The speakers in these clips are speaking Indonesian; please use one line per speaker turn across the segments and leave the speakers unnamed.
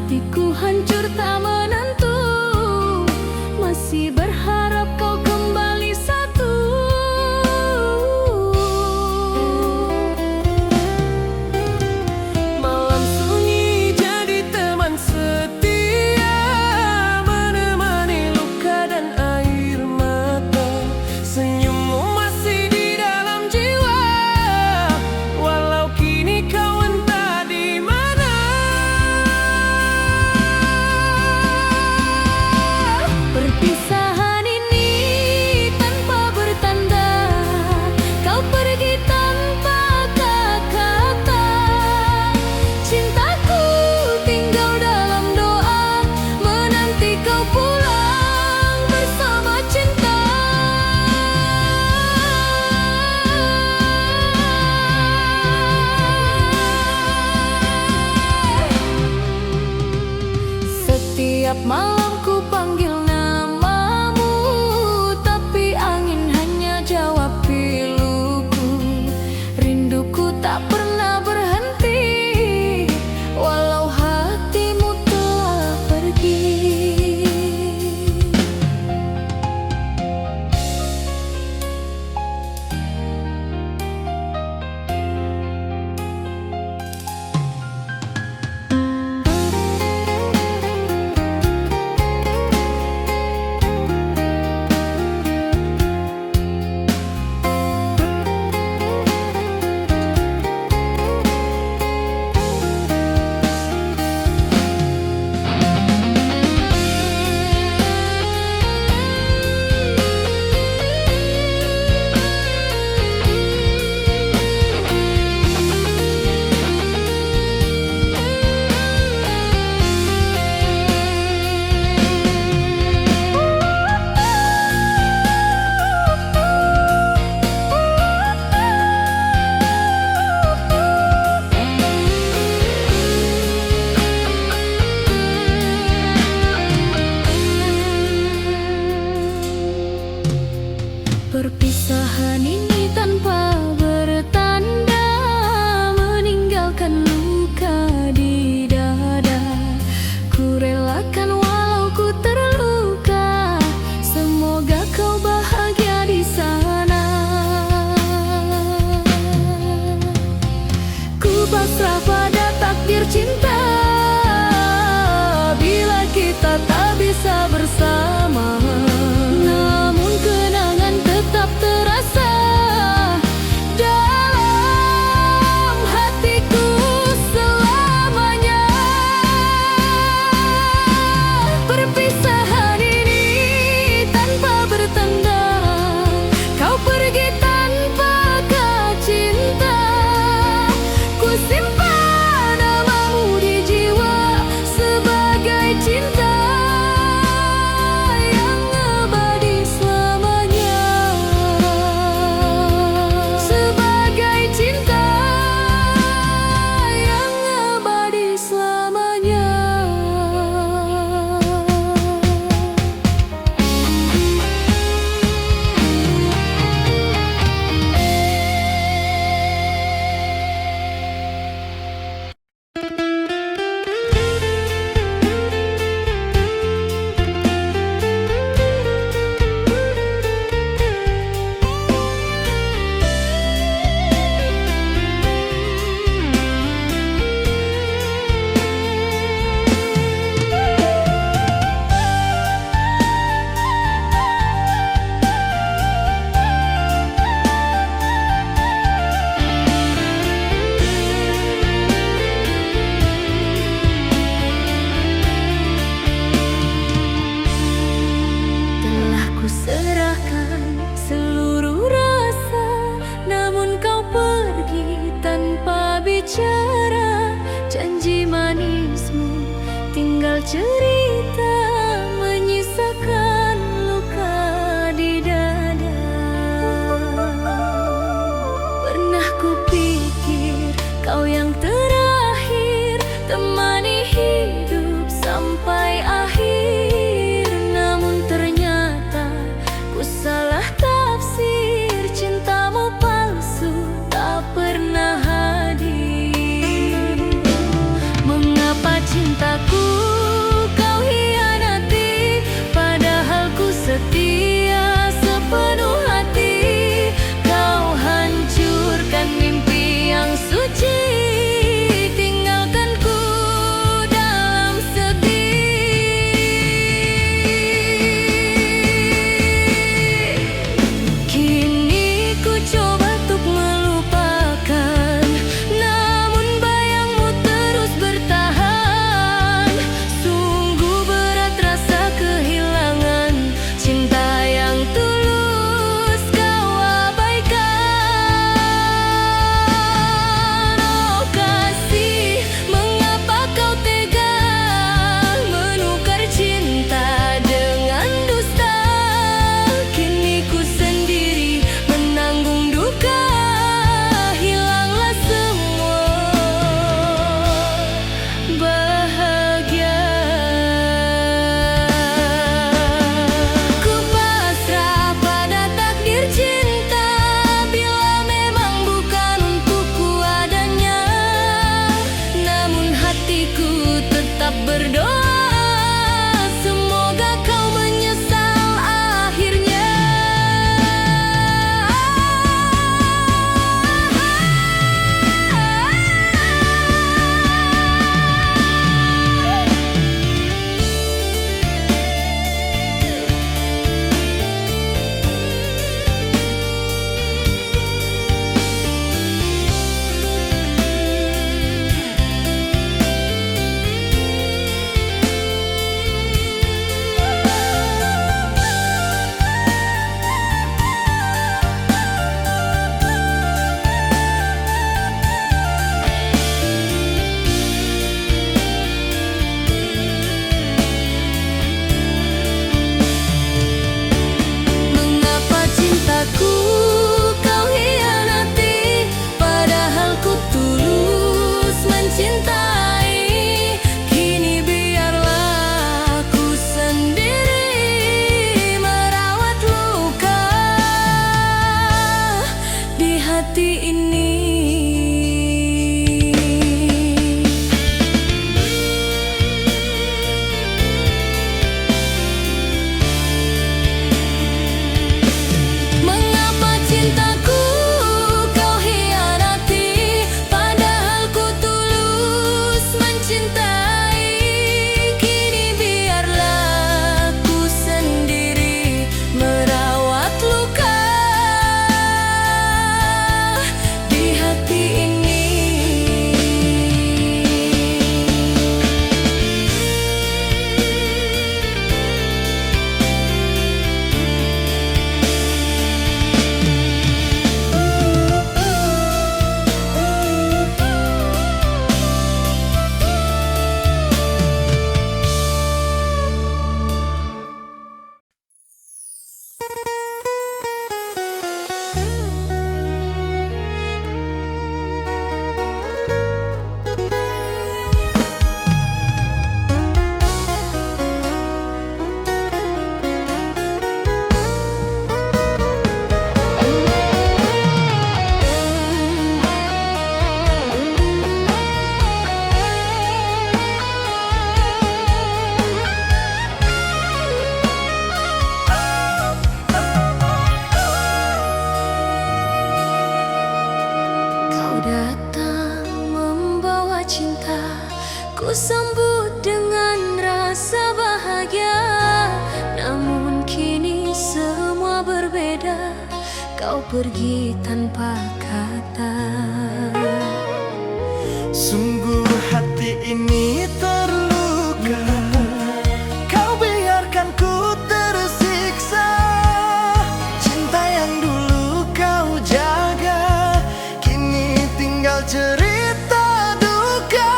hatiku hancur tak menentu, masih berharap kau kembali satu. Malam sunyi jadi teman setia, menemani luka dan air mata. Senyummu masih di dalam jiwa, walau kini kau entah di mana. Perpisahan ini tanpa bertanda, kau pergi tanpa kata-kata. Cintaku tinggal dalam doa, menanti kau pulang bersama cinta. Setiap malam ku panggil namamu, tapi angin hanya jawab piluku. Rinduku tak pernah berhenti, walau hatimu telah pergi. Perpisahan ini tanpa bertanda, meninggalkan luka di dada. Ku relakan walau ku terluka, semoga kau bahagia di sana. Ku pasrah pada takdir cinta, bila kita tak bisa bersama. Namun kenangan tetap terasa dalam hatiku selamanya. Perpisahan ini tanpa bertanda, kau pergi tanpa kata cinta. Ku simpan namamu di jiwa sebagai cinta yang abadi selamanya. Sebagai cinta yang abadi selamanya. Telah ku serahkan seluruh rasa, namun kau pergi tanpa bicara. Janji manismu tinggal cerita, menyisakan luka di dada. Pernah ku pikir kau yang terakhir, temani hidup sampai akhir. Namun ternyata ku salah tafsir, cintamu palsu tak pernah hadir. Mengapa cintaku pergi tanpa kata.
Sungguh hati ini terluka, kau biarkan ku tersiksa. Cinta yang dulu kau jaga, kini tinggal cerita duka.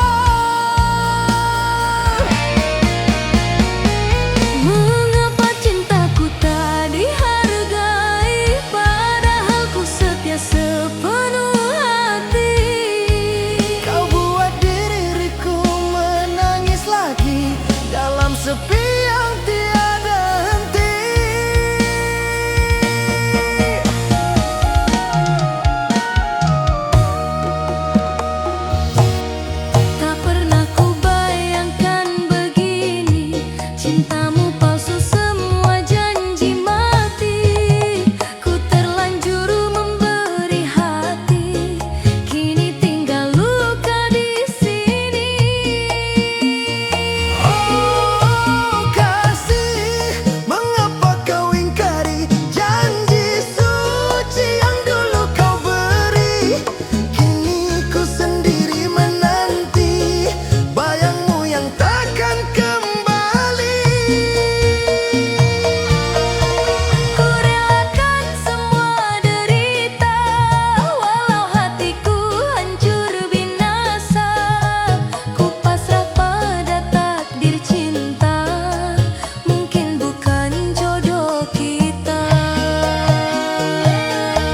Mengapa cintaku tak dihargai, padahal ku setia sepenuh hati.
Kau buat diriku menangis lagi dalam sepi yang tiada henti.
Tak pernah ku bayangkan begini, cintamu palsu semua janji mati. Ku terlanjur memberi hati, kini tinggal luka di sini.
Oh kasih, mengapa kau ingkari janji suci yang dulu kau beri? Kini ku sendiri menanti bayangmu yang takkan kembali.
Ku relakan semua derita, walau hatiku hancur binasa. Ku pasrah pada takdir cinta, mungkin bukan jodoh kita.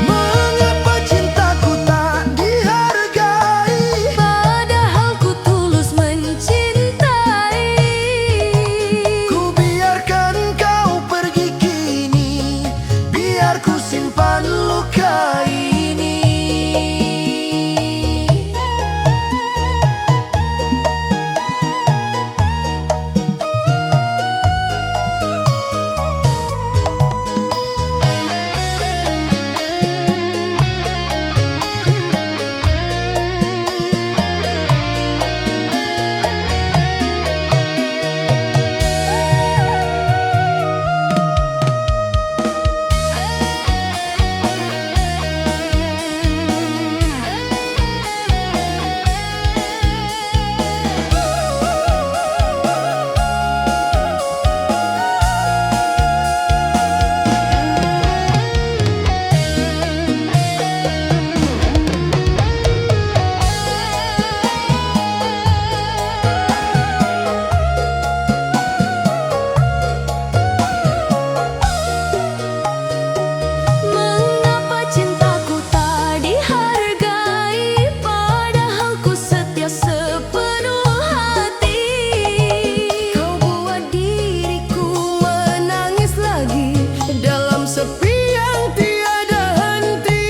Mengapa cintaku tak dihargai,
Padahal ku tulus mencintai.
ku biarkan kau pergi kini, biar ku simpan luka ini.
Mengapa cintaku tak dihargai, padahal ku setia sepenuh hati.
Kau buat diriku menangis lagi dalam sepi yang tiada henti.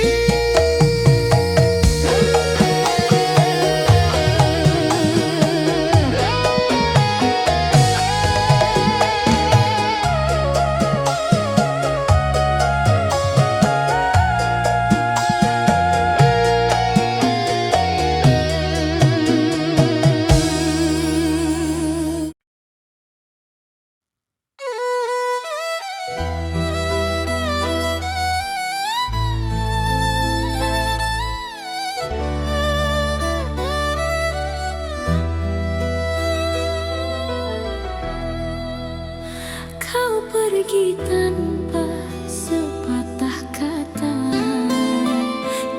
Kau pergi tanpa sepatah kata,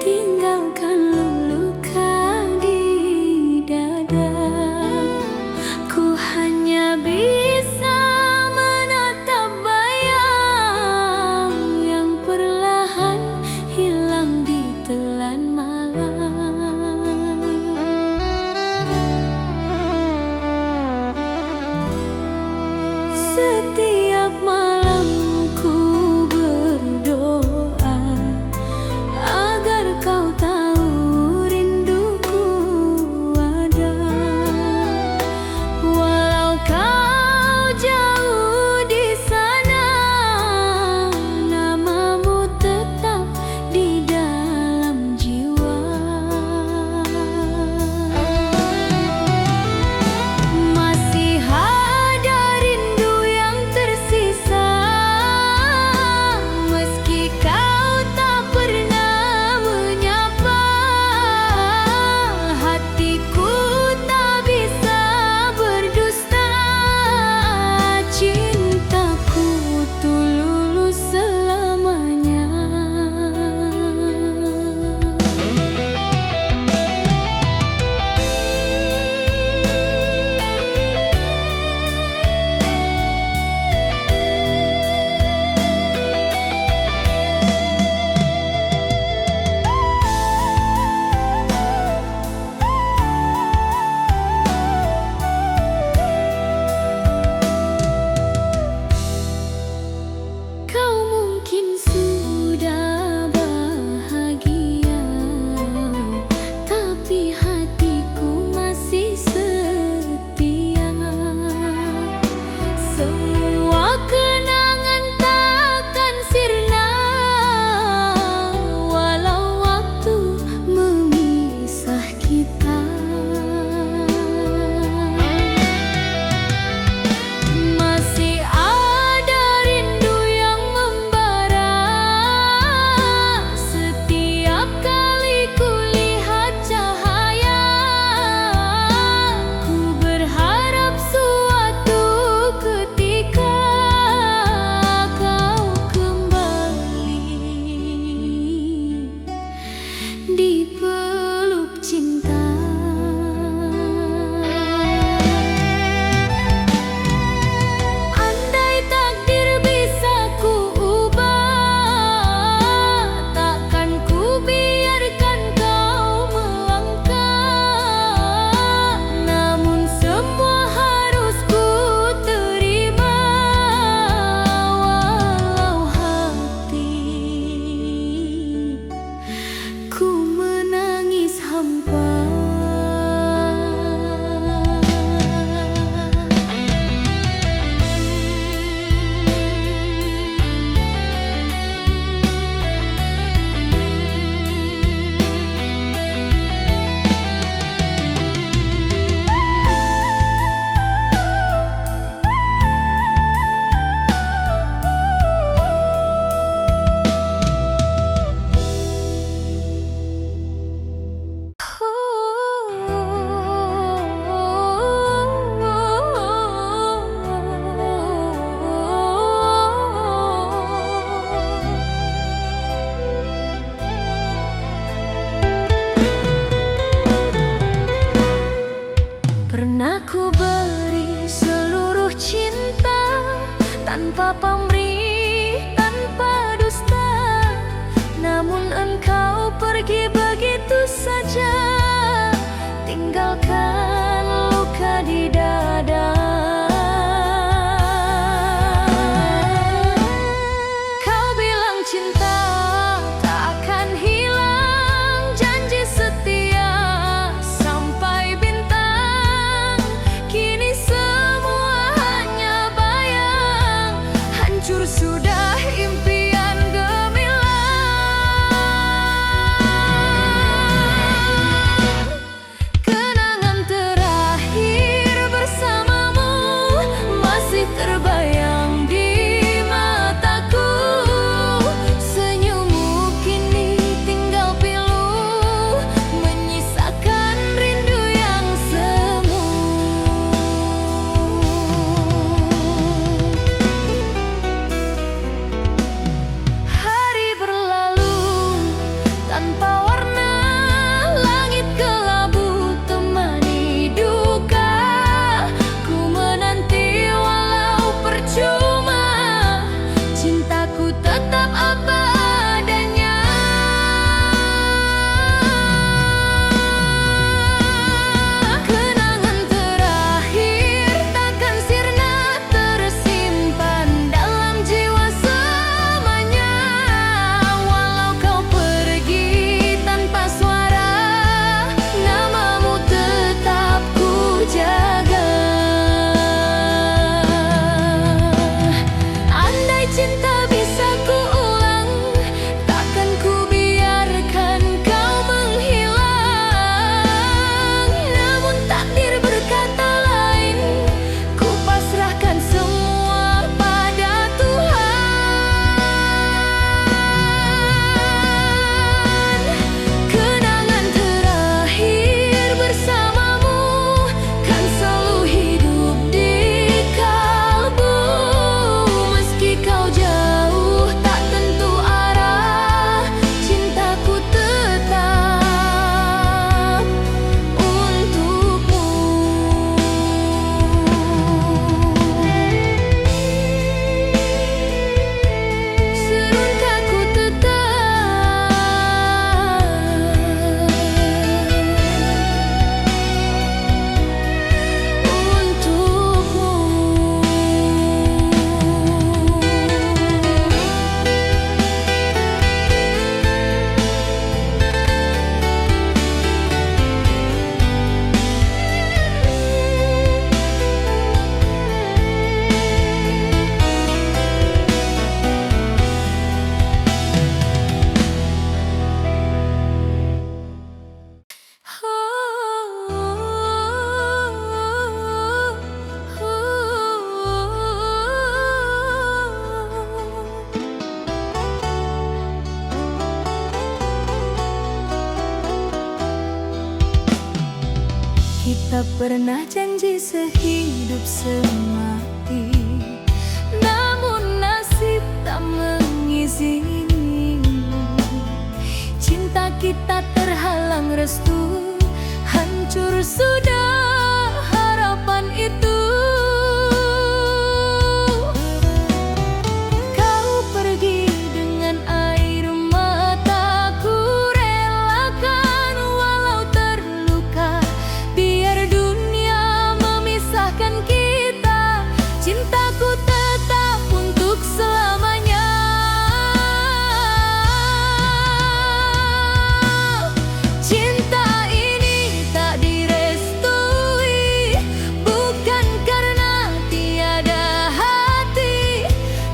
tinggalkan luka di dada. Ku hanya bisa menatap bayang yang perlahan hilang di telan malam. Setiap malam ku tak pernah janji sehidup semati, namun nasib tak mengizini. Cinta kita terhalang restu, hancur sudah harapan itu. Kau pergi dengan air mataku, relakan walau terluka. Biar dunia memisahkan kita, cintaku tetap untuk selamanya. Cinta ini tak direstui, bukan karena tiada hati,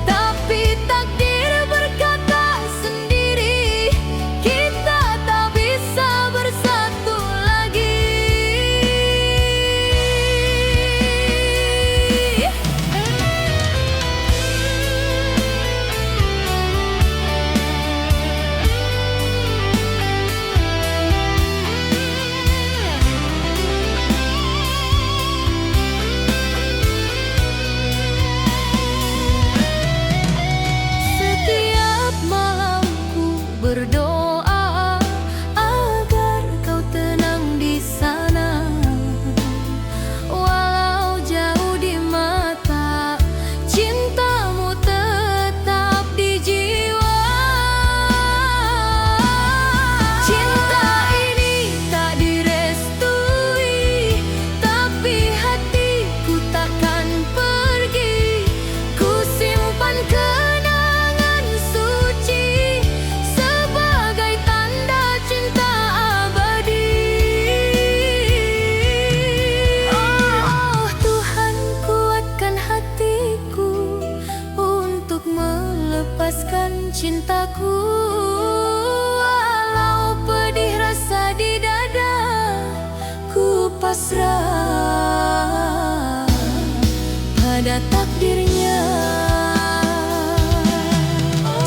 tapi takdir berkata sendiri, kita tak bisa bersatu lagi. Setiap malam ku berdoa agar kau tenang di sana, walau jauh di mata, cintamu tetap di jiwa. Cinta ini tak direstui, tapi hatiku takkan pergi. Ku simpan kenangan suci sebagai tanda cinta abadi. Oh Tuhan, kuatkan hatiku untuk melepaskan cintaku. Walau pedih rasa di dada, ku pasrah pada takdirnya.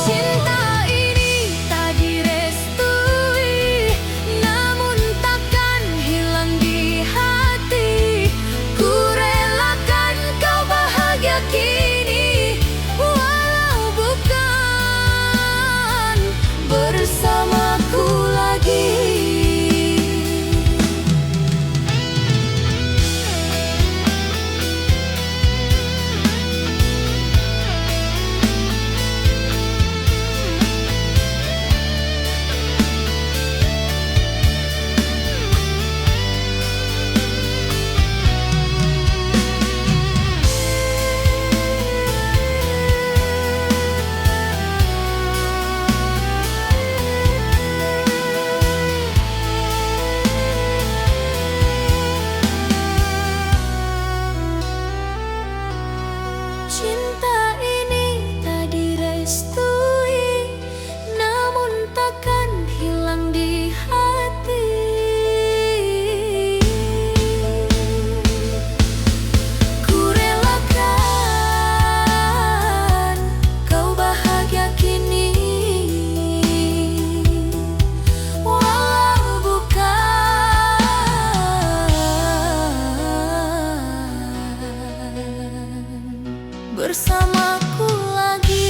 Cinta ini tak direstui, namun takkan hilang di hati. Ku relakan kau bahagia kini, walau bukan bersamaku lagi. Cinta ini tak direstui, namun takkan hilang di hati. Ku relakan kau bahagia kini, walau bukan bersamaku lagi.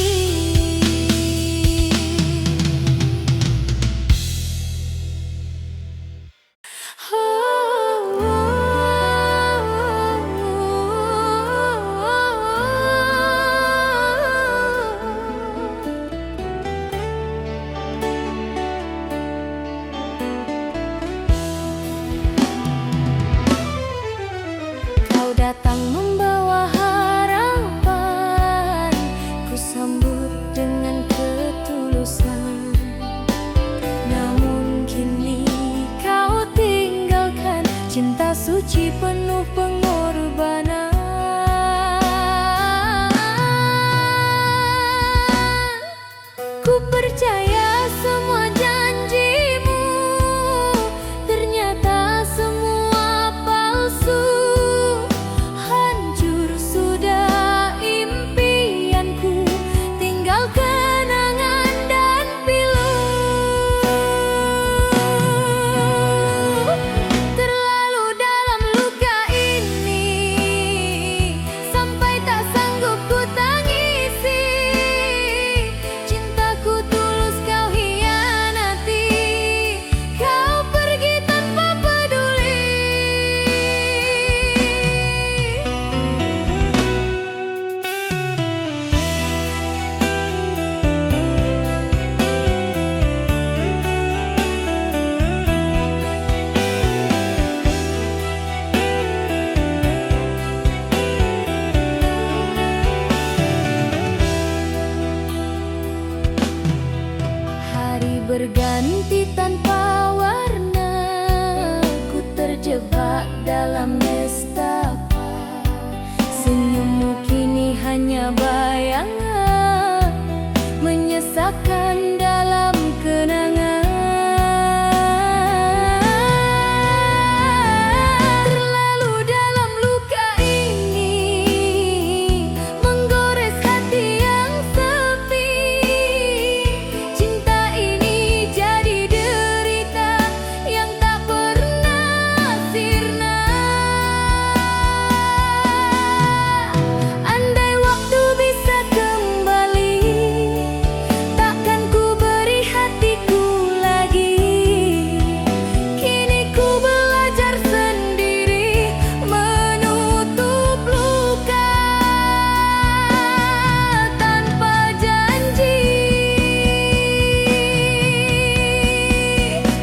Kau datang membawa harapan, berganti tanpa warna, ku terjebak dalam nestapa. Senyummu kini hanya bayangan, menyesakan dalam kenangan. Terlalu dalam luka ini, menggores hati yang sepi. Cinta ini jadi derita yang tak pernah sirna. Andai waktu bisa kembali, takkan ku beri hatiku lagi. Kini ku belajar sendiri menutup luka tanpa janji.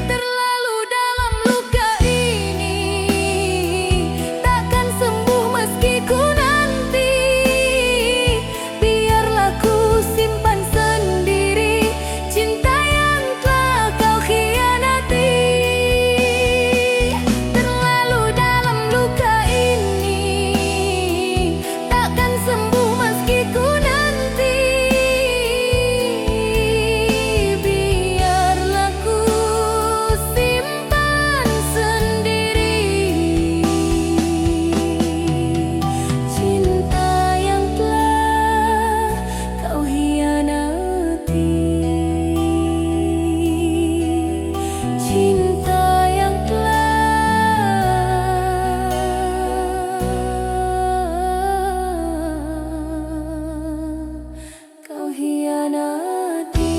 Terlalu dalam luka ini, takkan sembuh meski ku nanti. Biarlah ku simpan sendiri cinta yang telah kau khianati. Terlalu dalam luka ini, takkan sembuh meski ku nanti. Biarlah ku simpan sendiri cinta yang telah kau hianati. Cinta yang telah kau hianati.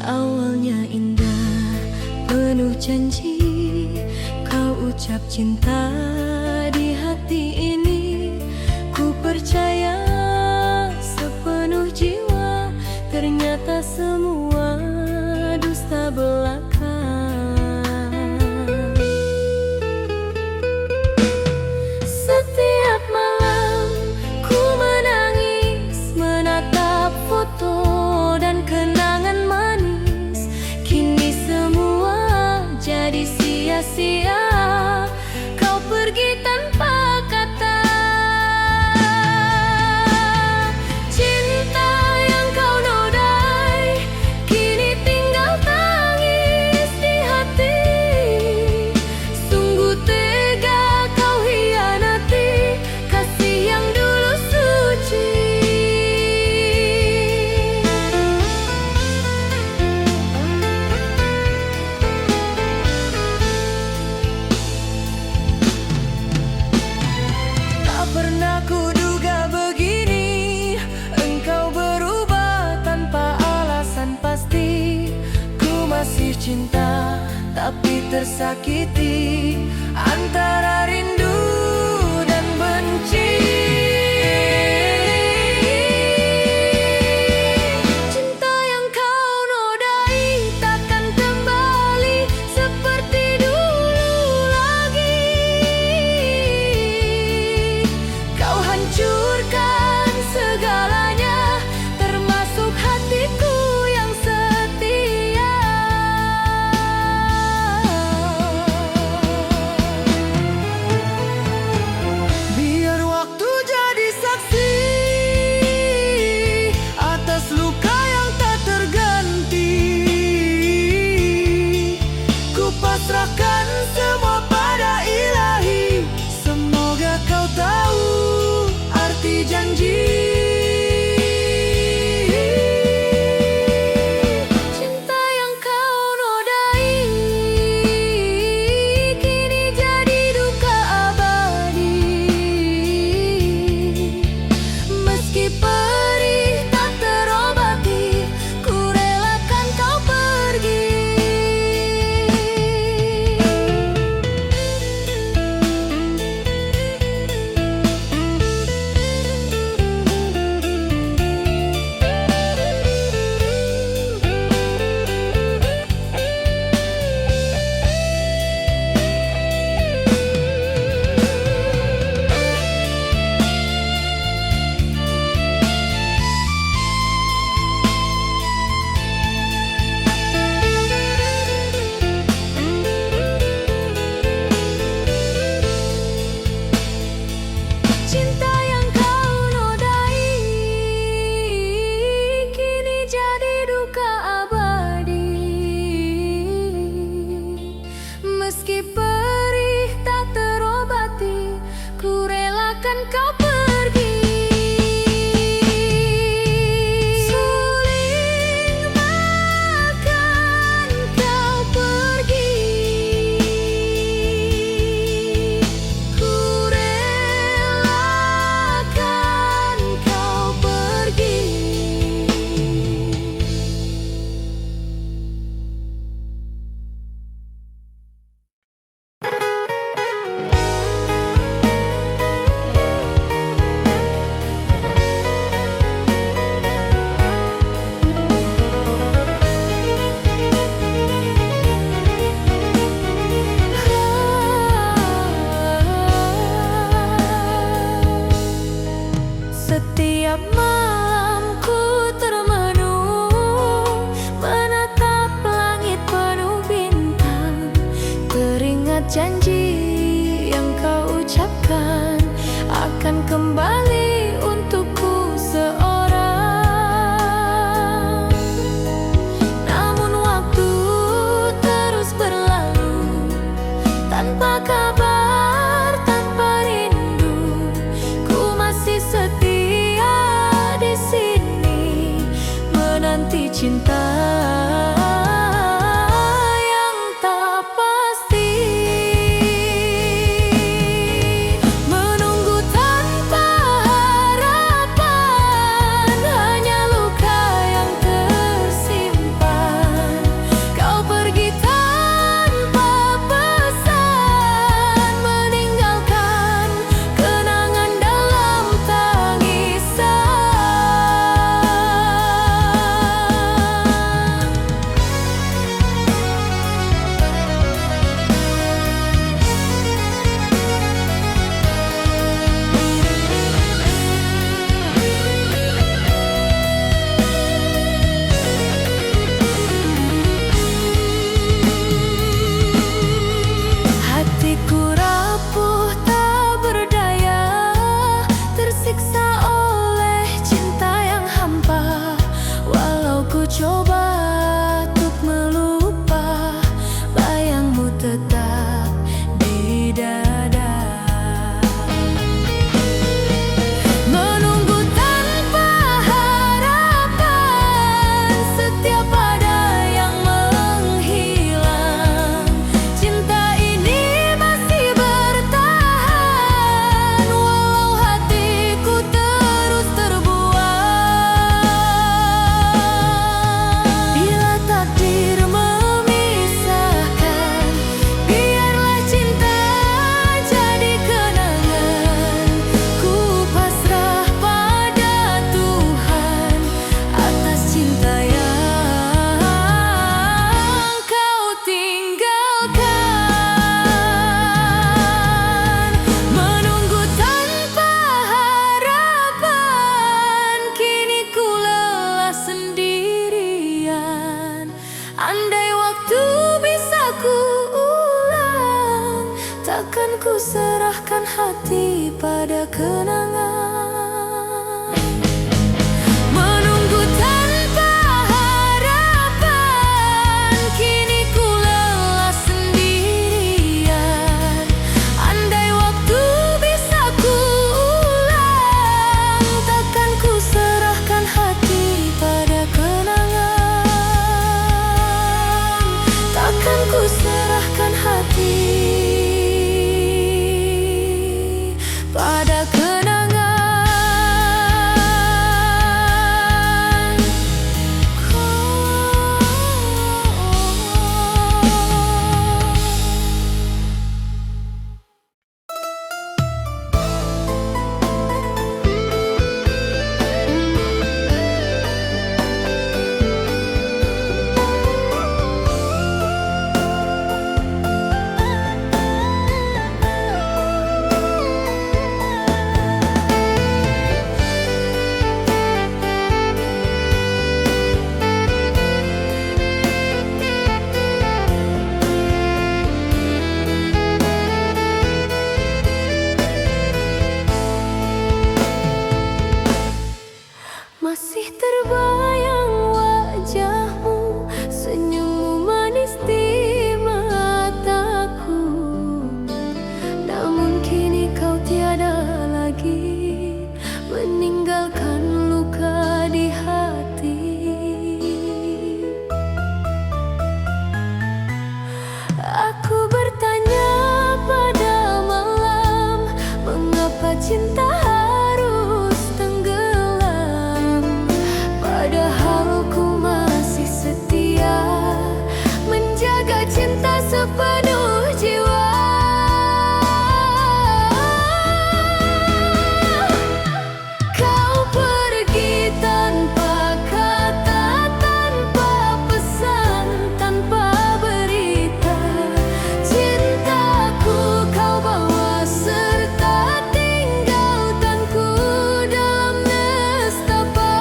Awalnya indah, penuh janji, kau ucap cinta di hati ini. Ku percaya sepenuh jiwa, ternyata semua dusta belaka. Setiap malam ku menangis, menatap foto dan kenangan manis. Kini semua jadi sia-sia, kau pergi tanpa kata. Cinta yang kau nodai kini tinggal tangis di hati. Sungguh tega kau hianati kasih yang dulu suci. Tak pernah kuduga begini, engkau berubah tanpa alasan pasti. Ku masih cinta tapi tersakiti antara rindu dan benci. Cinta yang kau nodai takkan kembali seperti dulu lagi. Kau hancurkan segalanya, termasuk hatiku yang setia. kenangan. Menunggu tanpa harapan, kini ku lelah sendirian. Andai waktu bisa ku ulang, takkan ku serahkan hati pada kenangan. Takkan ku serahkan hati pada kenangan. Masih terbayang wajahmu, senyummu manis di mataku. Namun kini kau tiada lagi, meninggalkan luka di hati. Aku bertanya pada malam, mengapa cinta harus tenggelam? Padahal ku masih setia, menjaga cinta sepenuh jiwa. Kau pergi tanpa kata, tanpa pesan, tanpa berita. Cintaku kau bawa serta, tinggalkanku dalam nestapa.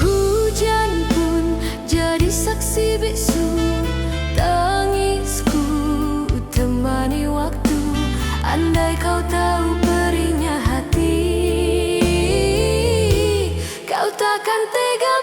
Hujan pun jadi saksi bisu, tangisku temani waktu. Andai kau tahu perihnya hati, kau takkan tega